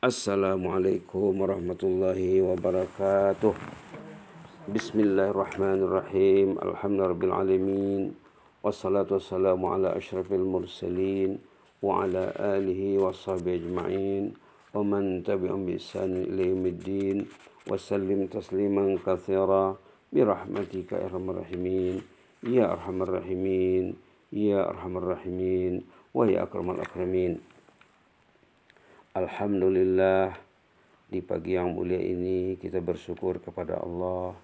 Assalamualaikum warahmatullahi wabarakatuh. Bismillahirrahmanirrahim. Alhamdulillahirrahmanirrahim. Wassalatu wassalamu ala ashrafil mursalin wa ala alihi wa sahbihi ajma'in wa man tabi'um bi ihsanin ila yaumiddin wa sallim tasliman katsira bi rahmatika ya arhamar rahimin ya arhamar rahimin ya arhamar rahimin wa ya akramal akramin. Alhamdulillah, di pagi yang mulia ini kita bersyukur kepada Allah.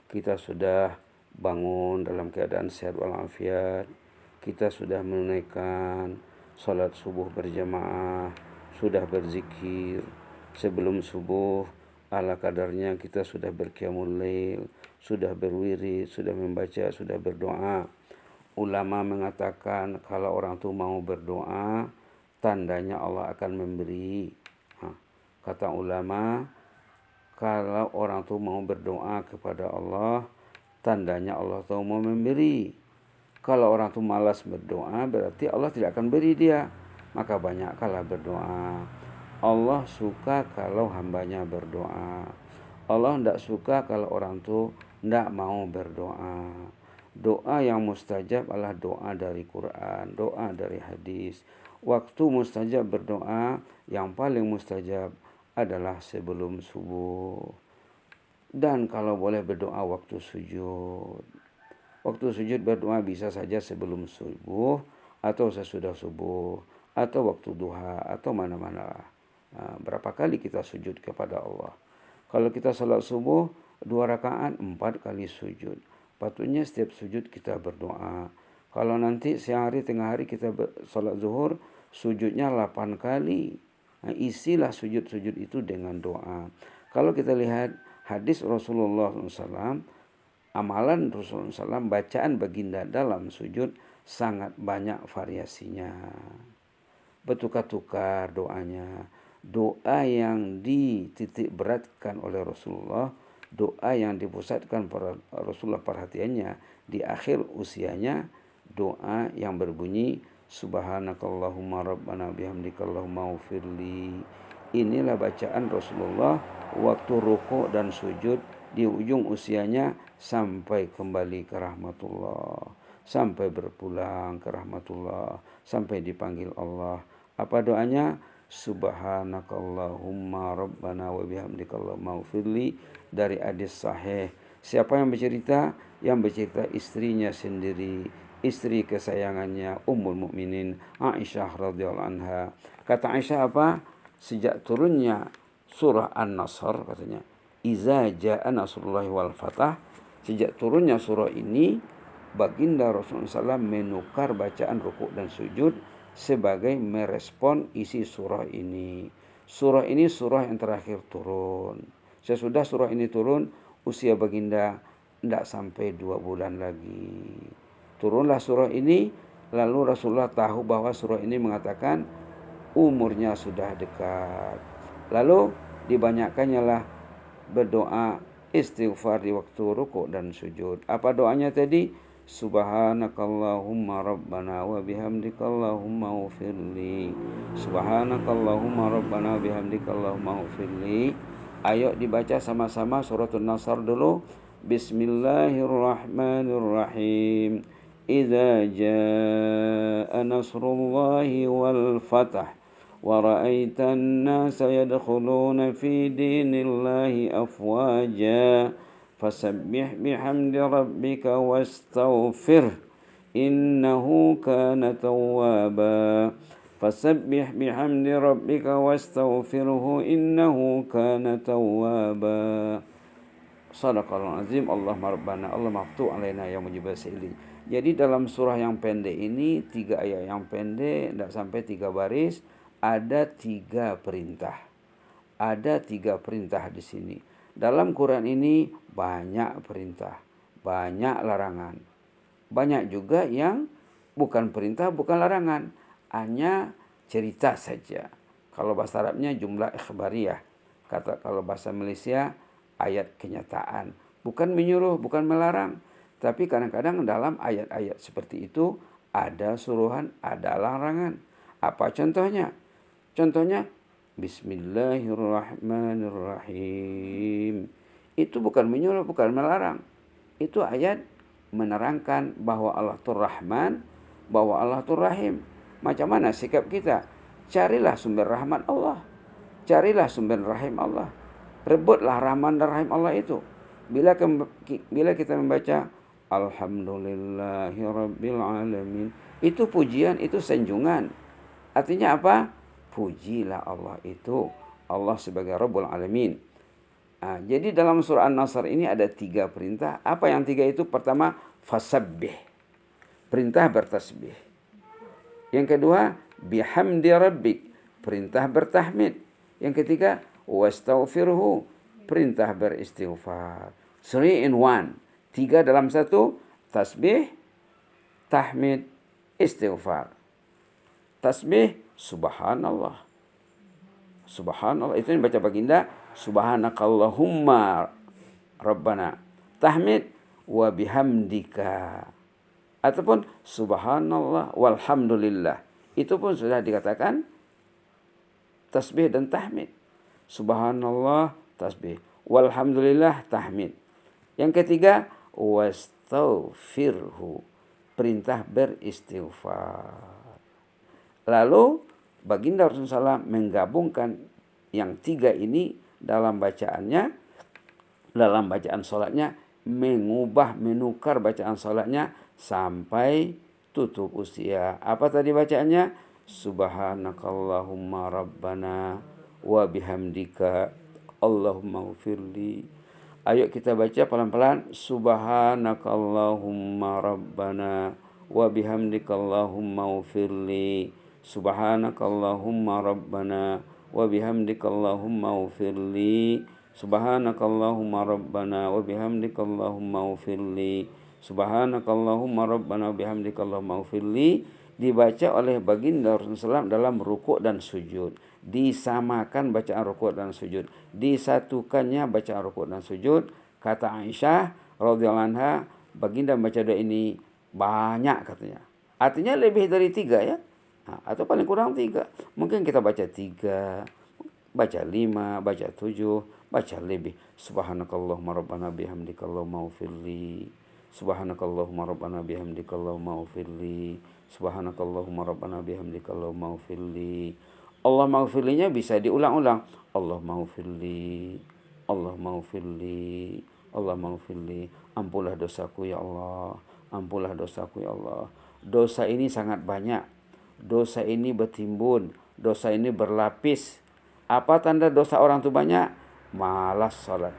Kita sudah bangun dalam keadaan sehat walafiat. Kita sudah menunaikan salat subuh berjamaah, sudah berzikir. Sebelum subuh ala kadarnya kita sudah berqiyamul lail, sudah berwirid, sudah membaca, sudah berdoa. Ulama mengatakan kalau orang itu mau berdoa, tandanya Allah akan memberi. Kata ulama, kalau orang itu mau berdoa kepada Allah, tandanya Allah itu mau memberi. Kalau orang itu malas berdoa, berarti Allah tidak akan beri dia. Maka banyaklah berdoa. Allah suka kalau hambanya berdoa. Allah tidak suka kalau orang itu tidak mau berdoa. Doa yang mustajab adalah doa dari Quran, doa dari hadis. Waktu mustajab berdoa yang paling mustajab adalah sebelum subuh. Dan kalau boleh berdoa waktu sujud. Waktu sujud berdoa bisa saja sebelum subuh atau sesudah subuh atau waktu duha atau mana-mana. Berapa kali kita sujud kepada Allah. Kalau kita salat subuh 2 rakaat 4 kali sujud. Patutnya setiap sujud kita berdoa. Kalau nanti siang hari, tengah hari kita salat zuhur, sujudnya 8 kali. Isilah sujud-sujud itu dengan doa. Kalau kita lihat hadis Rasulullah SAW, amalan Rasulullah SAW, bacaan baginda dalam sujud sangat banyak variasinya. Bertukar-tukar doanya. Doa yang dititik beratkan oleh Rasulullah, doa yang dipusatkan Rasulullah perhatiannya di akhir usianya, doa yang berbunyi Subhanakallahumma rabbana bihamdika Allahumma ufirli. Inilah bacaan Rasulullah waktu rukuk dan sujud di ujung usianya sampai kembali ke rahmatullah, sampai berpulang ke rahmatullah, sampai dipanggil Allah. Apa doanya? Subhanakallahumma rabbana wa bihamdika Allahumma ufirli. Dari hadis sahih. Siapa yang bercerita? Yang bercerita istrinya sendiri, istri kesayangannya Ummul Mukminin Aisyah radhiyallahu anha. Kata Aisyah apa? Sejak turunnya surah An-Nasr, katanya, Iza ja'a nasrullahi wal fatah, sejak turunnya surah ini, baginda Rasulullah SAW menukar bacaan rukuk dan sujud sebagai merespon isi surah ini. Surah ini surah yang terakhir turun. Sesudah surah ini turun, usia baginda tidak sampai 2 bulan lagi. Turunlah surah ini, lalu Rasulullah tahu bahwa surah ini mengatakan umurnya sudah dekat. Lalu dibanyakkannya lah berdoa istighfar di waktu rukuk dan sujud. Apa doanya tadi? Subhanakallahumma rabbana wa bihamdika Allahumma ufirli. Subhanakallahumma rabbana wa bihamdika Allahumma ufirli. Ayo dibaca sama-sama suratul Nasr dulu. Bismillahirrahmanirrahim. Idza jaa nasrullahi wal fath wa ra'aitan nasa yadkhuluna fi dinillahi afwaja fasabbih bihamdi rabbika wastaghfir innahu kana tawwaba. Fasabbih bihamdi rabbika wastaghfirhu innahu kana tawwaba. Shadaqallahul azim. Allahumma rabbana Allah maftu alaina ya mujibas saili. Jadi dalam surah yang pendek ini, 3 ayat yang pendek, tidak sampai 3 baris, ada 3 perintah. Ada 3 perintah di sini. Dalam Quran ini banyak perintah, banyak larangan. Banyak juga yang bukan perintah, bukan larangan, hanya cerita saja. Kalau bahasa Arabnya jumlah ikhbariyah. Kalau bahasa Malaysia ayat kenyataan. Bukan menyuruh, bukan melarang. Tapi kadang-kadang dalam ayat-ayat seperti itu ada suruhan, ada larangan. Apa contohnya? Contohnya Bismillahirrahmanirrahim. Itu bukan menyuruh, bukan melarang. Itu ayat menerangkan bahwa Allah itu Rahman, bahwa Allah itu Rahim. Macam mana sikap kita? Carilah sumber rahmat Allah. Carilah sumber rahim Allah. Rebutlah Rahman dan Rahim Allah itu. Bila kita membaca Alhamdulillahirabbil alamin, itu pujian, itu sanjungan. Artinya apa? Pujilah Allah itu. Allah sebagai Rabbul Alamin. Jadi dalam surah An-Nasr ini ada 3 perintah. Apa yang 3 itu? Pertama, fasabbih. Perintah bertasbih. Yang kedua, bihamdi rabbik. Perintah bertahmid. Yang ketiga, wastaghfirhu. Perintah beristighfar. 3 in 1. 3 dalam 1. Tasbih, tahmid, istighfar. Tasbih, subhanallah. Subhanallah, itu yang baca baginda, subhanakallahumma rabbana. Tahmid, wa bihamdika. Ataupun subhanallah walhamdulillah. Itu pun sudah dikatakan tasbih dan tahmid. Subhanallah, tasbih. Walhamdulillah, tahmid. Yang ketiga, wastaghfirhu. Perintah beristighfar. Lalu baginda Rasulullah SAW menggabungkan yang 3 ini dalam bacaannya, dalam bacaan sholatnya, menukar bacaan sholatnya sampai tutup usia. Apa tadi bacaannya? Subhanakallahumma rabbana wa bihamdika Allahumma ghfirli. Ayo kita baca pelan-pelan. Subhanakallahumma rabbana wa bihamdika Allahumma ghfirli. Subhanakallahumma rabbana wa bihamdika Allahumma ghfirli. Subhanakallahumma rabbana wa bihamdika Allahumma ghfirli. Subhanakallahumma rabbana wa bihamdika Allahumma ghfirli. Dibaca oleh baginda Rasulullah SAW dalam rukuk dan sujud. Disamakan bacaan rukuk dan sujud. Disatukannya bacaan rukuk dan sujud. Kata Aisyah radhiyallahu anha, baginda membaca doa ini banyak katanya. Artinya lebih dari 3 ya. Atau paling kurang 3. Mungkin kita baca 3, baca 5, baca 7, baca lebih. Subhanakallahumma rabbana bihamdika Allahumma ghfirli. Subhanakallahumma rabbana bihamdika Allahumma ghfirli. Subhanakallahumma rabbana bihamdika Allahumma ghfirli. Allahumma ghfirlinya bisa diulang-ulang. Allahumma ghfirli. Allahumma ghfirli. Allahumma ghfirli. Ampunlah dosaku ya Allah. Ampunlah dosaku ya Allah. Dosa ini sangat banyak. Dosa ini bertimbun. Dosa ini berlapis. Apa tanda dosa orang itu banyak? Malas sholat.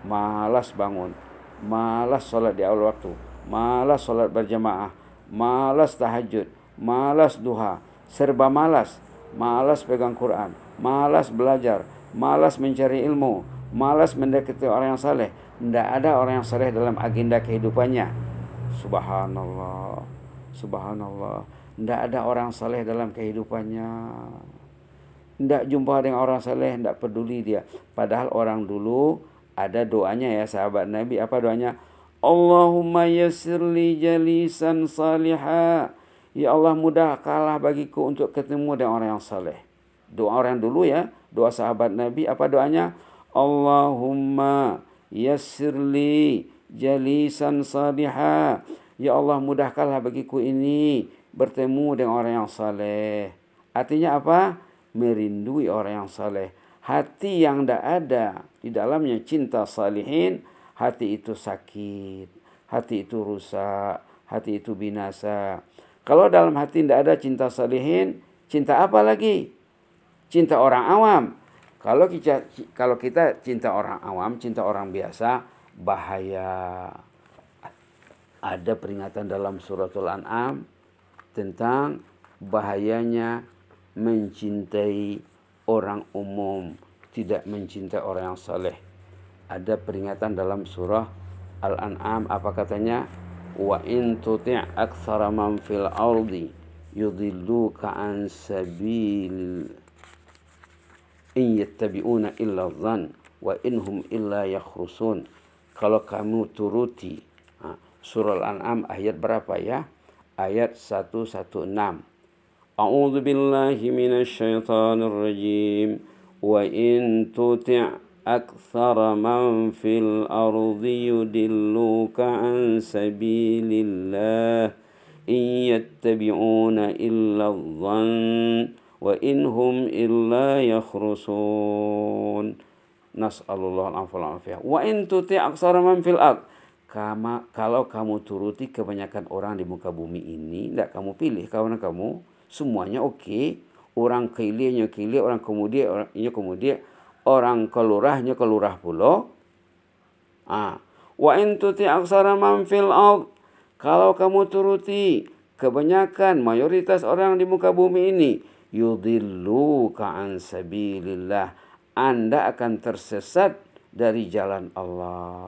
Malas bangun. Malas sholat di awal waktu. Malas sholat berjamaah. Malas tahajud. Malas duha. Serba malas. Malas pegang Quran. Malas belajar. Malas mencari ilmu. Malas mendekati orang yang saleh. Tidak ada orang yang saleh dalam agenda kehidupannya. Subhanallah. Subhanallah. Tidak ada orang saleh dalam kehidupannya. Tidak jumpa dengan orang saleh, tidak peduli dia. Padahal orang dulu ada doanya ya sahabat Nabi. Apa doanya? Allahumma yassirli jalisan salihah. Ya Allah, mudahkanlah bagiku untuk ketemu dengan orang yang saleh. Doa orang dulu ya. Doa sahabat Nabi. Apa doanya? Allahumma yassirli jalisan salihah. Ya Allah, mudahkanlah bagiku ini bertemu dengan orang yang saleh. Artinya apa? Merindui orang yang saleh. Hati yang tidak ada di dalamnya cinta salihin, hati itu sakit, hati itu rusak, hati itu binasa. Kalau dalam hati tidak ada cinta salihin, cinta apa lagi? Cinta orang awam. Kalau kita cinta orang awam, cinta orang biasa, bahaya. Ada peringatan dalam suratul An'am tentang bahayanya mencintai orang umum, tidak mencintai orang yang saleh. Ada peringatan dalam surah Al-An'am, apa katanya? Wa in tuti' aktsara man fil ardi yudilluka an sabil in yattabi'una illa dhann wa inhum illa yakhrusun. Kalau kamu turuti. Surah Al-An'am ayat berapa ya? Ayat 116. A'udzu billahi minasyaitonir rajim. وإن تطع أكثر من في الأرض يضلوك عن سبيل الله إن يتبعون إلا الظن وإن هم إلا يخرصون Nas'alullah al-afiyah. Wa in tuti' aksara man fil ard. Kalau kamu turuti kebanyakan orang di muka bumi ini, tidak kamu pilih kawan kamu, semuanya oke. Orang kilirnya kilir, orang kemudian, orang kelurahnya kelurah pula. Wa in tuti' aksara man fil ard. Kalau kamu turuti kebanyakan mayoritas orang di muka bumi ini, yudilluka an sabilillah. Anda akan tersesat dari jalan Allah.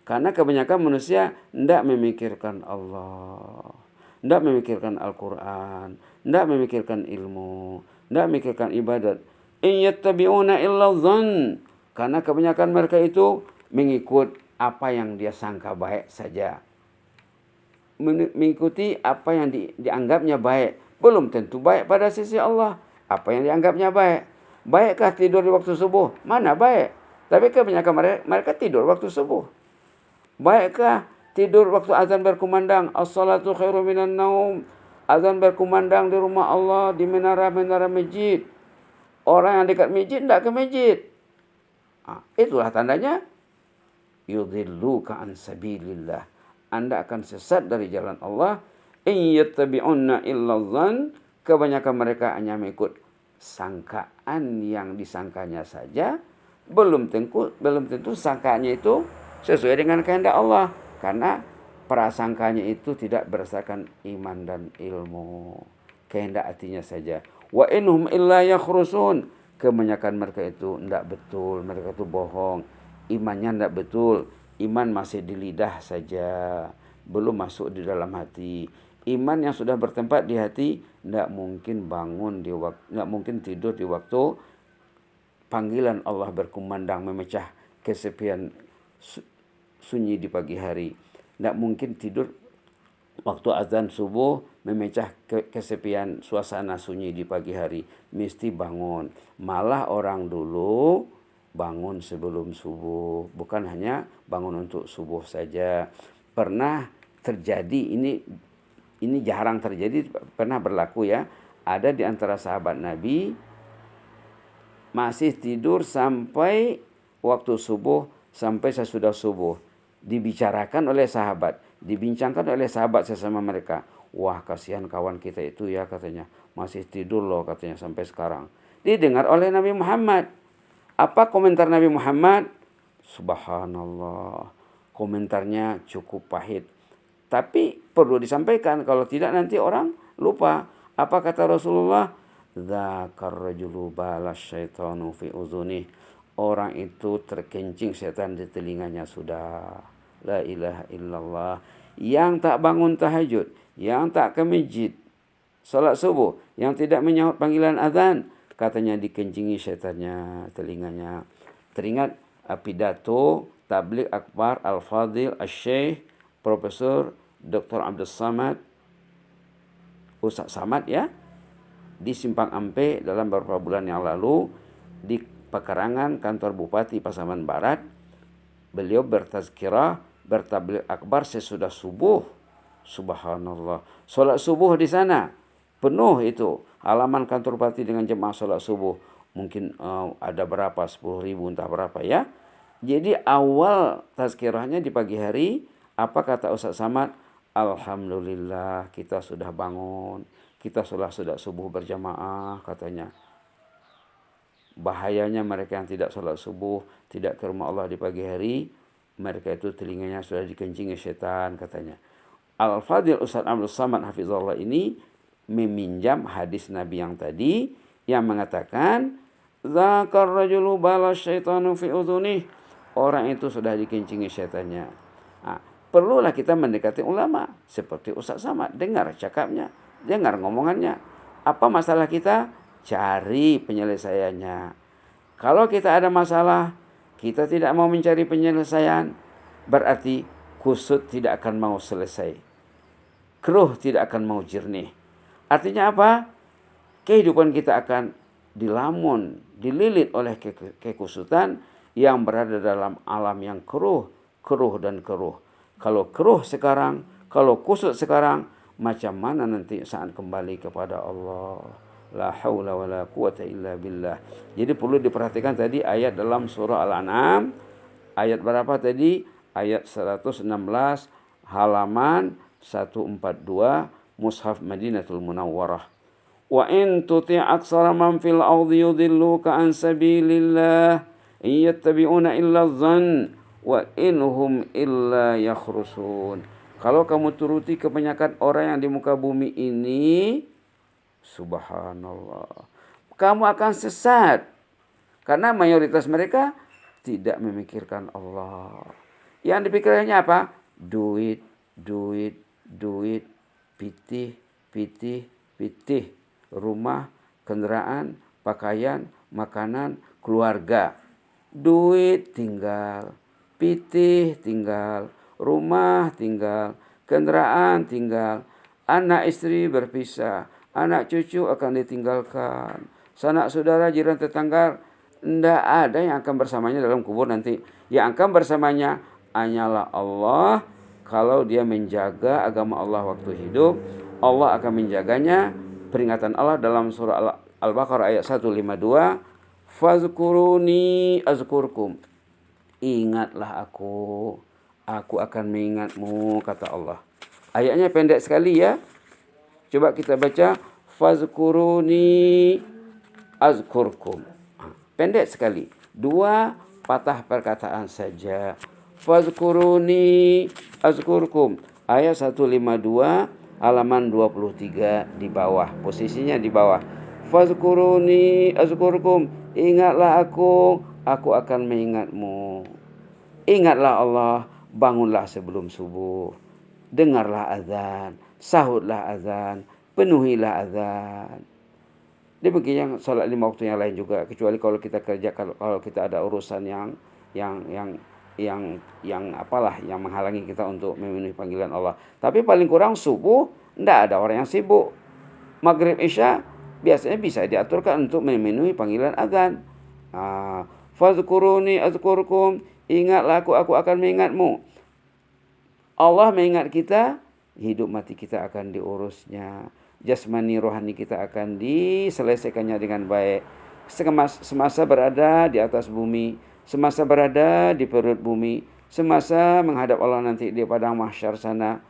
Karena kebanyakan manusia tidak memikirkan Allah. Tidak memikirkan Al-Quran. Tidak memikirkan ilmu. Tidak memikirkan ibadat. In yattabi'una illa dhann. Karena kebanyakan mereka itu mengikut apa yang dia sangka baik saja. Mengikuti apa yang dianggapnya baik. Belum tentu baik pada sisi Allah. Apa yang dianggapnya baik. Baikkah tidur di waktu subuh? Mana baik. Tapi kebanyakan mereka tidur waktu subuh. Baikkah tidur waktu azan berkumandang? As-salatu khairu minan naum. Azan berkumandang di rumah Allah, di menara-menara masjid. Orang yang dekat masjid tidak ke masjid. Itulah tandanya. Yudhilluka an sabilillah. Anda akan sesat dari jalan Allah. In yattabi'unna illa dhann. Kebanyakan mereka hanya mengikut sangkaan yang disangkanya saja, belum tentu sangkaannya itu sesuai dengan kehendak Allah, karena prasangkanya itu tidak berdasarkan iman dan ilmu, kehendak hatinya saja. Wa inhum illa yakhrusun. Kebanyakan mereka itu tidak betul, mereka itu bohong, imannya tidak betul, iman masih di lidah saja, belum masuk di dalam hati. Iman yang sudah bertempat di hati tidak mungkin tidak mungkin tidur di waktu panggilan Allah berkumandang memecah kesepian sunyi di pagi hari. Tidak mungkin tidur waktu azan subuh memecah kesepian suasana sunyi di pagi hari. Mesti bangun. Malah orang dulu bangun sebelum subuh, bukan hanya bangun untuk subuh saja. Pernah terjadi ini jarang terjadi, pernah berlaku ya. Ada di antara sahabat Nabi masih tidur sampai waktu subuh, sampai sesudah subuh. Dibicarakan oleh sahabat, dibincangkan oleh sahabat sesama mereka. Wah, kasihan kawan kita itu ya, katanya. Masih tidur loh katanya sampai sekarang. Didengar oleh Nabi Muhammad. Apa komentar Nabi Muhammad? Subhanallah. Komentarnya cukup pahit. Tapi perlu disampaikan, kalau tidak nanti orang lupa. Apa kata Rasulullah? Dzakar rajulu balas syaitanu fi uzunih. Orang itu terkencing setan di telinganya sudah. La ilaha illallah. Yang tak bangun tahajud, yang tak ke masjid, salat subuh, yang tidak menyahut panggilan azan, katanya dikencingi setannya telinganya. Teringat pidato tabligh akbar al-fadil al-syekh Profesor Dr. Abdul Samad, Ustaz Samad ya, di Simpang Ampe dalam beberapa bulan yang lalu di pekarangan kantor Bupati Pasaman Barat. Beliau bertazkirah, bertabligh akbar sesudah subuh. Subhanallah. Salat subuh di sana penuh itu. Halaman kantor Bupati dengan jemaah salat subuh. Mungkin ada berapa, 10.000 entah berapa ya. Jadi awal tazkirahnya di pagi hari, apa kata Ustaz Samad? Alhamdulillah kita sudah bangun, kita sudah subuh berjamaah katanya. Bahayanya mereka yang tidak sholat subuh, tidak ke rumah Allah di pagi hari, mereka itu telinganya sudah dikencingi setan katanya. Al-Fadhil Ustaz Abdul Samad Hafizullah ini meminjam hadis Nabi yang tadi yang mengatakan Dzakar rajulu balas syaitanu fi udhunih. Orang itu sudah dikencingi setannya. Perlulah kita mendekati ulama seperti Ustaz Samad, dengar cakapnya, dengar ngomongannya. Apa masalah kita? Cari penyelesaiannya. Kalau kita ada masalah, kita tidak mau mencari penyelesaian, berarti kusut tidak akan mau selesai. Keruh tidak akan mau jernih. Artinya apa? Kehidupan kita akan dilamun, dililit oleh kekusutan yang berada dalam alam yang keruh dan keruh. Kalau keruh sekarang, kalau kusut sekarang, macam mana nanti saat kembali kepada Allah? La haula wa la quwata illa billah. Jadi perlu diperhatikan tadi ayat dalam surah Al-An'am. Ayat berapa tadi? Ayat 116 halaman 142 Mushaf Madinatul Munawwarah. Wa in tuti' aksara man fil ardi yudilluka an sabilillah in yattabi'una illa dhann wa inhum illa yakhrusun. Kalau kamu turuti kebanyakan orang yang di muka bumi ini, subhanallah, kamu akan sesat. Karena mayoritas mereka tidak memikirkan Allah. Yang dipikirkannya apa? Duit, duit, duit, pitih, pitih, pitih. Rumah, kendaraan, pakaian, makanan, keluarga. Duit tinggal, pitih tinggal, rumah tinggal, kendaraan tinggal, anak istri berpisah, anak cucu akan ditinggalkan, sanak saudara, jiran, tetangga, tidak ada yang akan bersamanya dalam kubur nanti. Yang akan bersamanya hanyalah Allah. Kalau dia menjaga agama Allah waktu hidup, Allah akan menjaganya. Peringatan Allah dalam surah Al-Baqarah ayat 152, fazkuruni azkurkum. Ingatlah aku akan mengingatmu, kata Allah. Ayatnya pendek sekali ya. Coba kita baca, fazkuruni azkurkum. Pendek sekali. 2 patah perkataan saja. Fazkuruni azkurkum. Ayat 152 halaman 23 di bawah. Posisinya di bawah. Fazkuruni azkurkum. Ingatlah aku akan mengingatmu. Ingatlah Allah, bangunlah sebelum subuh. Dengarlah azan, sahutlah azan, penuhilah azan. Demikian salat 5 waktu yang lain juga, kecuali kalau kita kerja, kalau kita ada urusan yang apalah yang menghalangi kita untuk memenuhi panggilan Allah. Tapi paling kurang subuh tidak ada orang yang sibuk. Maghrib Isya biasanya bisa diaturkan untuk memenuhi panggilan azan. Fazkuruni azkurkum. Ingatlah aku akan mengingatmu. Allah mengingat kita, hidup mati kita akan diurusnya. Jasmani rohani kita akan diselesaikannya dengan baik. Semasa berada di atas bumi, semasa berada di perut bumi, semasa menghadap Allah nanti di padang mahsyar sana,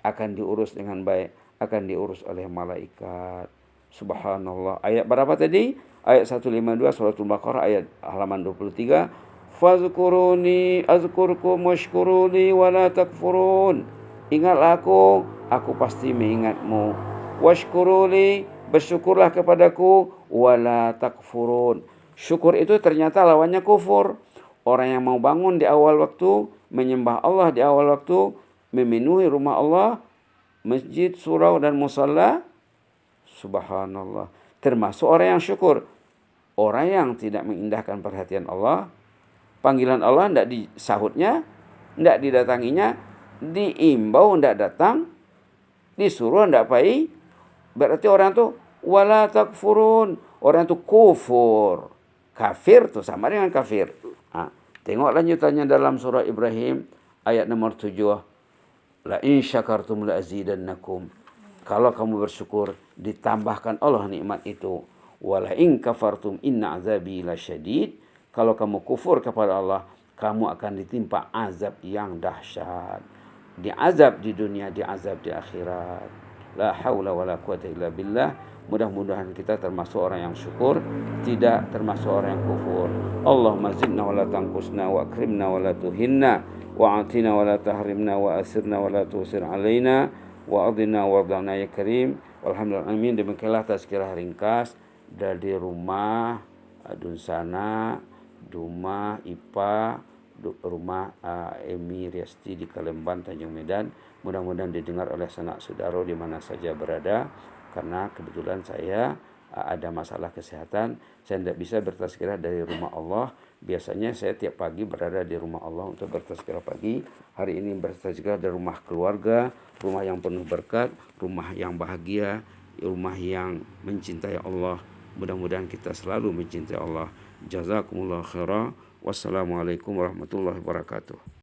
akan diurus dengan baik, akan diurus oleh malaikat. Subhanallah. Ayat berapa tadi? Ayat 152 surah Al-Baqarah ayat halaman 23. Fazkuruni azkurkum washkuruni wala takfurun. Ingatlah aku pasti mengingatmu. Washkuruli, bersyukurlah kepadaku, wala takfurun. Syukur itu ternyata lawannya kufur. Orang yang mau bangun di awal waktu, menyembah Allah di awal waktu, memenuhi rumah Allah, masjid, surau dan musalla, subhanallah, termasuk orang yang syukur. Orang yang tidak mengindahkan perhatian Allah, panggilan Allah tidak disahutnya, tidak didatanginya, diimbau tidak datang, disuruh tidak pergi, berarti orang tu wala takfurun, orang tu kufur. Kafir tu sama dengan kafir. Tengok lanjutannya dalam surah Ibrahim ayat nomor 7. La in syakartum la azidannakum. Kalau kamu bersyukur, ditambahkan Allah nikmat itu. Wala in kafartum inna azabi lasyadid. Kalau kamu kufur kepada Allah, kamu akan ditimpa azab yang dahsyat. Diazab di dunia, diazab di akhirat. La haula wala quwata illa billah. Mudah-mudahan kita termasuk orang yang syukur, tidak termasuk orang yang kufur. Allahumma zidna wa la tanqusna wa akrimna wa la tuhinna wa atina wa la tahrimna wa asirna wa la tusir alaina wa adina wa ardana ya karim. Walhamdulillah, amin. Demikianlah tazkirah ringkas dari rumah Dunsana, Duma IPA, rumah Emi Riasti di Kalemban, Tanjung Medan. Mudah-mudahan didengar oleh sanak saudara di mana saja berada. Karena kebetulan saya ada masalah kesehatan, saya tidak bisa bertazkirah dari rumah Allah. Biasanya saya tiap pagi berada di rumah Allah untuk bertazkirah pagi. Hari ini bertazkirah dari rumah keluarga, rumah yang penuh berkat, rumah yang bahagia, rumah yang mencintai Allah. Mudah-mudahan kita selalu mencintai Allah. Jazakumullah khairan. Wassalamualaikum warahmatullahi wabarakatuh.